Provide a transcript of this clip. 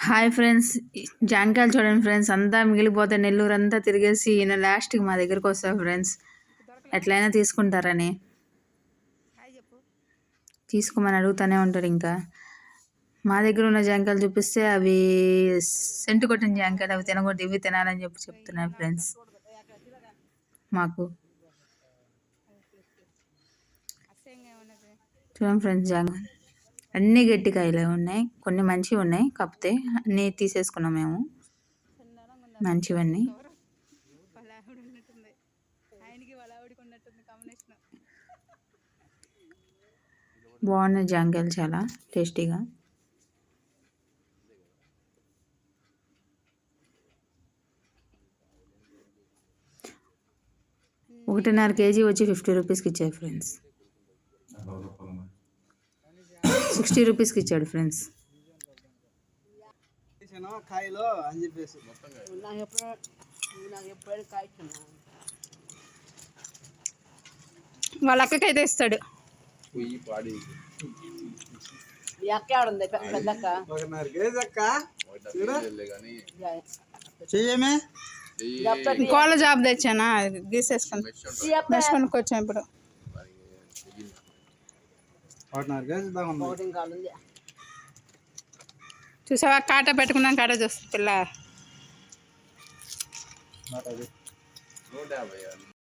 Hi friends, జాంకాయలు చూడండి friends. అంతా మిగిలిపోతే నెల్లూరు అంతా తిరిగేసి ఈయన లాస్ట్కి మా దగ్గరకు వస్తారు ఫ్రెండ్స్. ఎట్లయినా తీసుకుంటారని తీసుకోమని అడుగుతూనే ఉంటారు. ఇంకా మా దగ్గర ఉన్న జాంకాయలు చూపిస్తే అవి సెంటు కొట్టిన జాంకాయలు, అవి తినకూడదు, ఇవి తినాలని చెప్తున్నారు ఫ్రెండ్స్. మాకు చూడండి ఫ్రెండ్స్, అన్నీ గట్టి కాయలే ఉన్నాయి, కొన్ని మంచివి ఉన్నాయి. కాకపోతే అన్నీ తీసేసుకున్నాం మేము, మంచివన్నీ. బాగున్నాయి జాంకాయలు, చాలా టేస్టీగా. ఒకటిన్నర కేజీ వచ్చి 50 రూపీస్కి ఇచ్చాడు ఫ్రెండ్స్. 60 రూపీస్కి ఇచ్చాడు ఫ్రెండ్స్. వాళ్ళ అక్కకైతే ఇస్తాడు. కోళ్ళ జాబ్ తెచ్చానా, తీసేసుకొని వచ్చాను ఇప్పుడు. చూసావా, కాటా పెట్టుకున్నాం, కాటా చూస్తుంది పిల్ల.